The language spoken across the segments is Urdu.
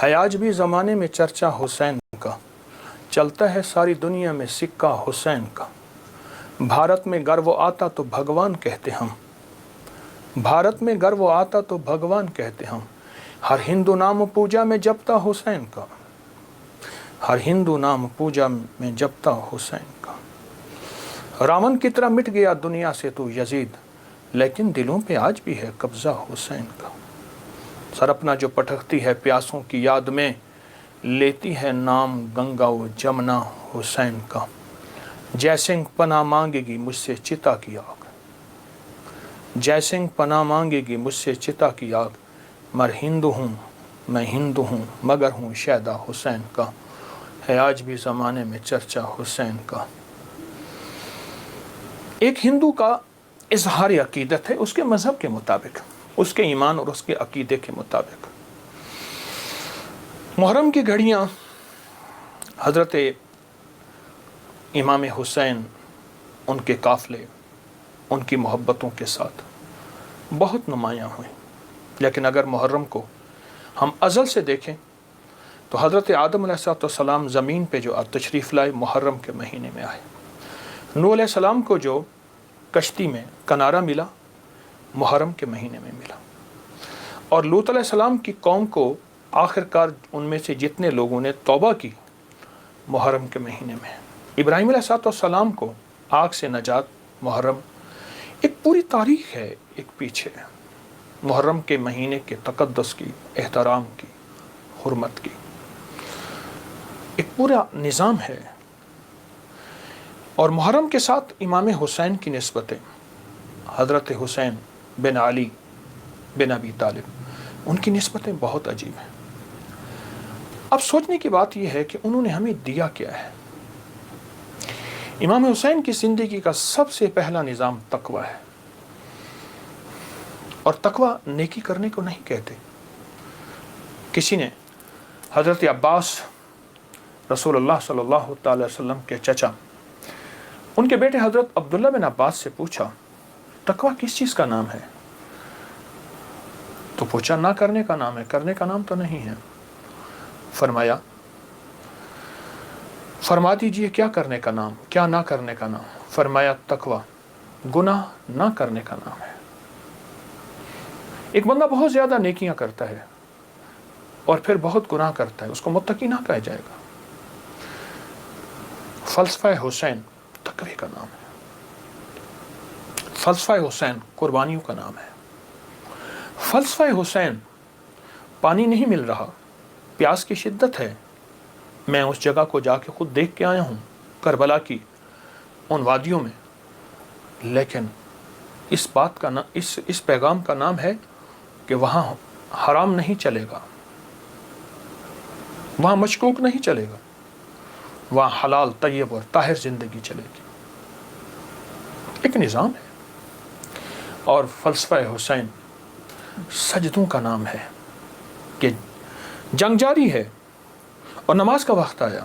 ہے آج بھی زمانے میں چرچا حسین کا، چلتا ہے ساری دنیا میں سکہ حسین کا۔ بھارت میں گر وہ آتا تو بھگوان کہتے ہم، بھارت میں گر وہ آتا تو بھگوان کہتے ہم۔ ہر ہندو نام پوجا میں جپتا حسین کا، ہر ہندو نام پوجا میں جپتا حسین کا۔ راون کی طرح مٹ گیا دنیا سے تو یزید، لیکن دلوں پہ آج بھی ہے قبضہ حسین کا۔ سرپنا جو پٹکتی ہے پیاسوں کی یاد میں، لیتی ہے نام گنگا و جمنا حسین کا۔ جے سنگھ پناہ مانگے گی مجھ سے چتا کی آگ، جے سنگھ پناہ مانگے گی مجھ سے چتا کی آگ۔ مر ہندو ہوں میں ہندو ہوں مگر ہوں شیدا حسین کا، ہے آج بھی زمانے میں چرچا حسین کا۔ ایک ہندو کا اظہار عقیدت ہے اس کے مذہب کے مطابق، اس کے ایمان اور اس کے عقیدے کے مطابق۔ محرم کی گھڑیاں حضرت امام حسین، ان کے قافلے، ان کی محبتوں کے ساتھ بہت نمایاں ہوئیں۔ لیکن اگر محرم کو ہم ازل سے دیکھیں تو حضرت آدم علیہ السلام زمین پہ جو تشریف لائے محرم کے مہینے میں آئے۔ نوح علیہ السلام کو جو کشتی میں کنارہ ملا محرم کے مہینے میں ملا، اور لوط علیہ السلام کی قوم کو آخر کار ان میں سے جتنے لوگوں نے توبہ کی محرم کے مہینے میں، ابراہیم علیہ السلام کو آگ سے نجات محرم۔ ایک پوری تاریخ ہے ایک پیچھے، محرم کے مہینے کے تقدس کی، احترام کی، حرمت کی ایک پورا نظام ہے۔ اور محرم کے ساتھ امام حسین کی نسبتیں، حضرت حسین بن علی بن ابی طالب، ان کی نسبتیں بہت عجیب ہیں۔ اب سوچنے کی بات یہ ہے کہ انہوں نے ہمیں دیا کیا ہے۔ امام حسین کی زندگی کا سب سے پہلا نظام تقوی ہے، اور تقوی نیکی کرنے کو نہیں کہتے۔ کسی نے حضرت عباس رسول اللہ صلی اللہ تعالی وسلم کے چچا، ان کے بیٹے حضرت عبداللہ بن عباس سے پوچھا تقوی کس چیز کا نام ہے؟ تو پوچھا نہ کرنے کا نام ہے، کرنے کا نام تو نہیں ہے۔ فرما دیجئے کیا کرنے کا نام، کیا نہ کرنے کا نام؟ فرمایا تقوی گناہ نہ کرنے کا نام ہے۔ ایک بندہ بہت زیادہ نیکیاں کرتا ہے اور پھر بہت گناہ کرتا ہے، اس کو متقی نہ کہا جائے گا۔ فلسفہ حسین تقوی کا نام ہے، فلسفہ حسین قربانیوں کا نام ہے۔ فلسفہ حسین پانی نہیں مل رہا، پیاس کی شدت ہے، میں اس جگہ کو جا کے خود دیکھ کے آیا ہوں، کربلا کی ان وادیوں میں، لیکن اس بات کا اس پیغام کا نام ہے کہ وہاں حرام نہیں چلے گا، وہاں مشکوک نہیں چلے گا، وہاں حلال طیب اور طاہر زندگی چلے گی۔ ایک نظام ہے۔ اور فلسفہ حسین سجدوں کا نام ہے کہ جنگ جاری ہے اور نماز کا وقت آیا،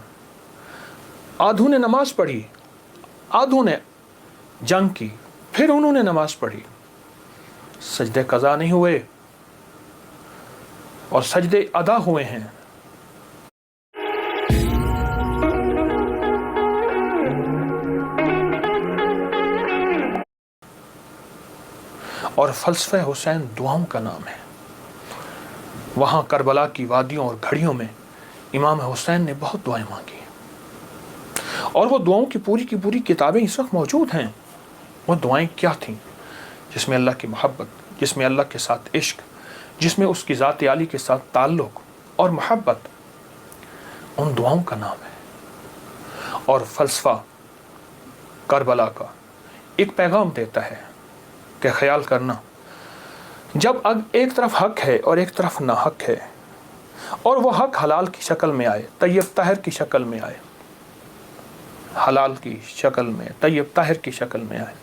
آدھوں نے نماز پڑھی، آدھوں نے جنگ کی، پھر انہوں نے نماز پڑھی، سجدے قضا نہیں ہوئے اور سجدے ادا ہوئے ہیں۔ اور فلسفہ حسین دعاؤں کا نام ہے۔ وہاں کربلا کی وادیوں اور گھڑیوں میں امام حسین نے بہت دعائیں مانگی، اور وہ دعاؤں کی پوری کتابیں اس وقت موجود ہیں۔ وہ دعائیں کیا تھیں؟ جس میں اللہ کی محبت، جس میں اللہ کے ساتھ عشق، جس میں اس کی ذات عالی کے ساتھ تعلق اور محبت، ان دعاؤں کا نام ہے۔ اور فلسفہ کربلا کا ایک پیغام دیتا ہے کہ خیال کرنا، جب ایک طرف حق ہے اور ایک طرف نہ حق ہے، اور وہ حق حلال کی شکل میں آئے، طیب طاہر کی شکل میں آئے، حلال کی شکل میں، طیب طاہر کی شکل میں آئے،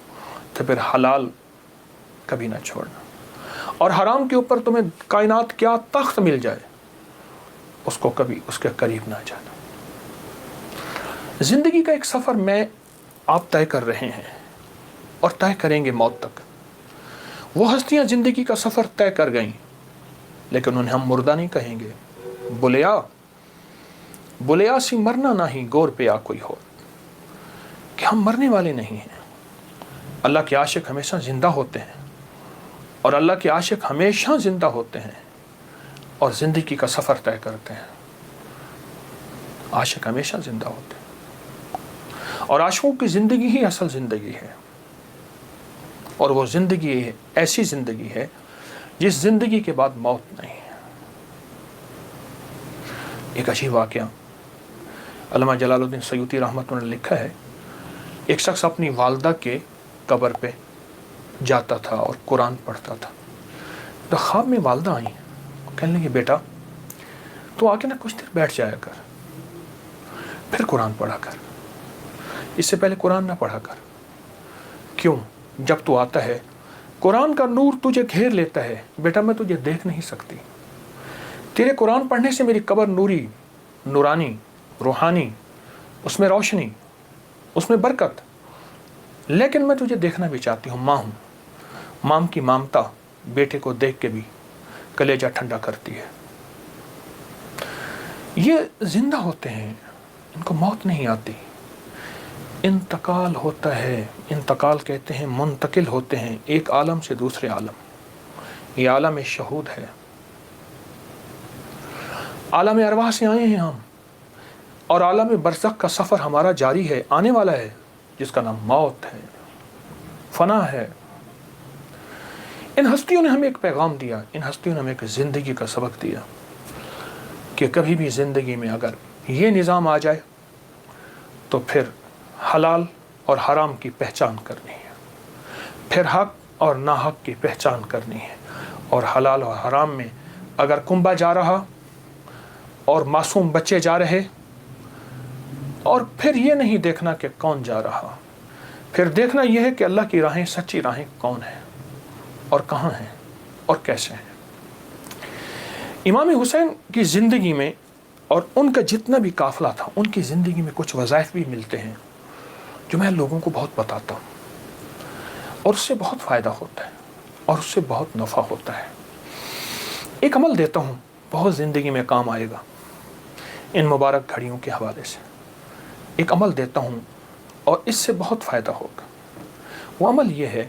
تو پھر حلال کبھی نہ چھوڑنا، اور حرام کے اوپر تمہیں کائنات کیا تخت مل جائے، اس کو کبھی اس کے قریب نہ جانا۔ زندگی کا ایک سفر میں آپ طے کر رہے ہیں اور طے کریں گے موت تک۔ وہ ہستیاں زندگی کا سفر طے کر گئیں، لیکن انہیں ہم مردہ نہیں کہیں گے، بلیا سی مرنا نہیں گور پہ آ کوئی ہو، کہ ہم مرنے والے نہیں ہیں۔ اللہ کے عاشق ہمیشہ زندہ ہوتے ہیں، اور اللہ کے عاشق ہمیشہ زندہ ہوتے ہیں اور زندگی کا سفر طے کرتے ہیں۔ عاشق ہمیشہ زندہ ہوتے ہیں، اور عاشقوں کی زندگی ہی اصل زندگی ہے، اور وہ زندگی ایسی زندگی ہے جس زندگی کے بعد موت نہیں ہے۔ ایک عجیب واقعہ علامہ جلال الدین سیوطی رحمۃ اللہ نے لکھا ہے، ایک شخص اپنی والدہ کے قبر پہ جاتا تھا اور قرآن پڑھتا تھا، تو خواب میں والدہ آئیں، کہنے لگی بیٹا تو آ کے نا کچھ دیر بیٹھ جایا کر، پھر قرآن پڑھا کر، اس سے پہلے قرآن نہ پڑھا کر۔ کیوں؟ جب تو آتا ہے قرآن کا نور تجھے گھیر لیتا ہے، بیٹا میں تجھے دیکھ نہیں سکتی، تیرے قرآن پڑھنے سے میری قبر نوری، نورانی، روحانی، اس میں روشنی، اس میں برکت، لیکن میں تجھے دیکھنا بھی چاہتی ہوں، ماں ہوں، ماں کی مامتا بیٹے کو دیکھ کے بھی کلیجہ ٹھنڈا کرتی ہے۔ یہ زندہ ہوتے ہیں، ان کو موت نہیں آتی، انتقال ہوتا ہے۔ انتقال کہتے ہیں منتقل ہوتے ہیں ایک عالم سے دوسرے عالم، یہ عالم شہود ہے، عالم ارواح سے آئے ہیں ہم، اور عالم برزخ کا سفر ہمارا جاری ہے، آنے والا ہے، جس کا نام موت ہے، فنا ہے۔ ان ہستیوں نے ہمیں ایک پیغام دیا، ان ہستیوں نے ہمیں ایک زندگی کا سبق دیا کہ کبھی بھی زندگی میں اگر یہ نظام آ جائے تو پھر حلال اور حرام کی پہچان کرنی ہے، پھر حق اور ناحق کی پہچان کرنی ہے، اور حلال اور حرام میں اگر کنبا جا رہا اور معصوم بچے جا رہے، اور پھر یہ نہیں دیکھنا کہ کون جا رہا، پھر دیکھنا یہ ہے کہ اللہ کی راہیں، سچی راہیں کون ہیں اور کہاں ہیں اور کیسے ہیں۔ امام حسین کی زندگی میں اور ان کا جتنا بھی قافلہ تھا، ان کی زندگی میں کچھ وظائف بھی ملتے ہیں جو میں لوگوں کو بہت بتاتا ہوں، اور اس سے بہت فائدہ ہوتا ہے اور اس سے بہت نفع ہوتا ہے۔ ایک عمل دیتا ہوں، بہت زندگی میں کام آئے گا، ان مبارک گھڑیوں کے حوالے سے ایک عمل دیتا ہوں اور اس سے بہت فائدہ ہوگا۔ وہ عمل یہ ہے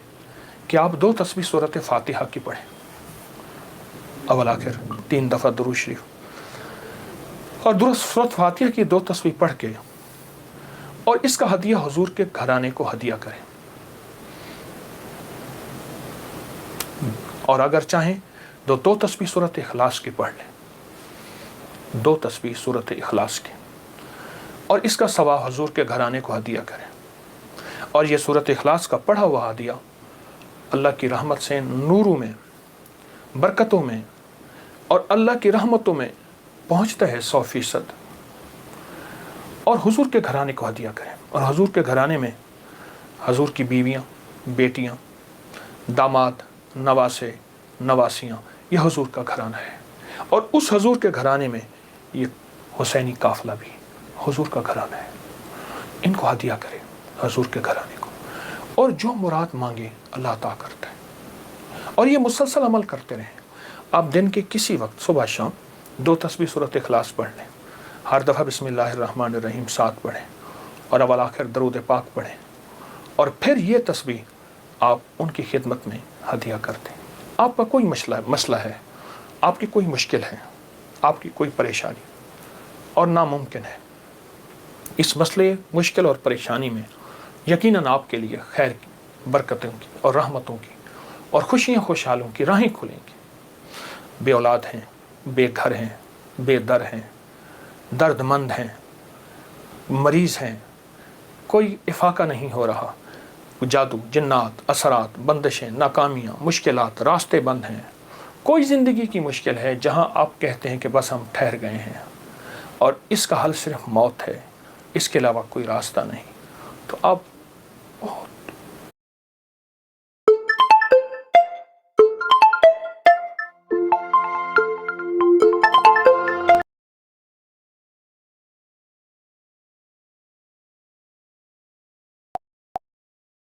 کہ آپ 2 تسبیح سورۃ فاتحہ کی پڑھیں، اول آخر 3 دفعہ درود شریف، اور سورۃ فاتحہ کی 2 تسبیح پڑھ کے اور اس کا ہدیہ حضور کے گھرانے کو ہدیہ کریں، اور اگر چاہیں تو 2 تسبیح سورۃ اخلاص کی پڑھ لیں، 2 تسبیح سورۃ اخلاص کی، اور اس کا ثواب حضور کے گھرانے کو ہدیہ کریں۔ اور یہ سورۃ اخلاص کا پڑھا ہوا ہدیہ اللہ کی رحمت سے نوروں میں، برکتوں میں اور اللہ کی رحمتوں میں پہنچتا ہے 100%، اور حضور کے گھرانے کو ہدیہ کریں۔ اور حضور کے گھرانے میں حضور کی بیویاں، بیٹیاں، داماد، نواسے، نواسیاں، یہ حضور کا گھرانہ ہے، اور اس حضور کے گھرانے میں یہ حسینی قافلہ بھی حضور کا گھرانہ ہے۔ ان کو ہدیہ کریں حضور کے گھرانے کو، اور جو مراد مانگے اللہ عطا کرتا ہے، اور یہ مسلسل عمل کرتے رہیں۔ آپ دن کے کسی وقت صبح شام 2 تسبیح سورۃ اخلاص پڑھ لیں، ہر دفعہ بسم اللہ الرحمن الرحیم 7 پڑھیں، اور اول آخر درود پاک پڑھیں، اور پھر یہ تسبیح آپ ان کی خدمت میں ہدیہ کر دیں۔ آپ کا کوئی مسئلہ ہے، آپ کی کوئی مشکل ہے، آپ کی کوئی پریشانی اور ناممکن ہے، اس مسئلے، مشکل اور پریشانی میں یقیناً آپ کے لیے خیر کی، برکتوں کی اور رحمتوں کی اور خوشیاں خوشحالوں کی راہیں کھلیں گی۔ بے اولاد ہیں، بے گھر ہیں، بے در ہیں، درد مند ہیں، مریض ہیں، کوئی افاقہ نہیں ہو رہا، جادو، جنات، اثرات، بندشیں، ناکامیاں، مشکلات، راستے بند ہیں، کوئی زندگی کی مشکل ہے جہاں آپ کہتے ہیں کہ بس ہم ٹھہر گئے ہیں اور اس کا حل صرف موت ہے، اس کے علاوہ کوئی راستہ نہیں، تو آپ بہت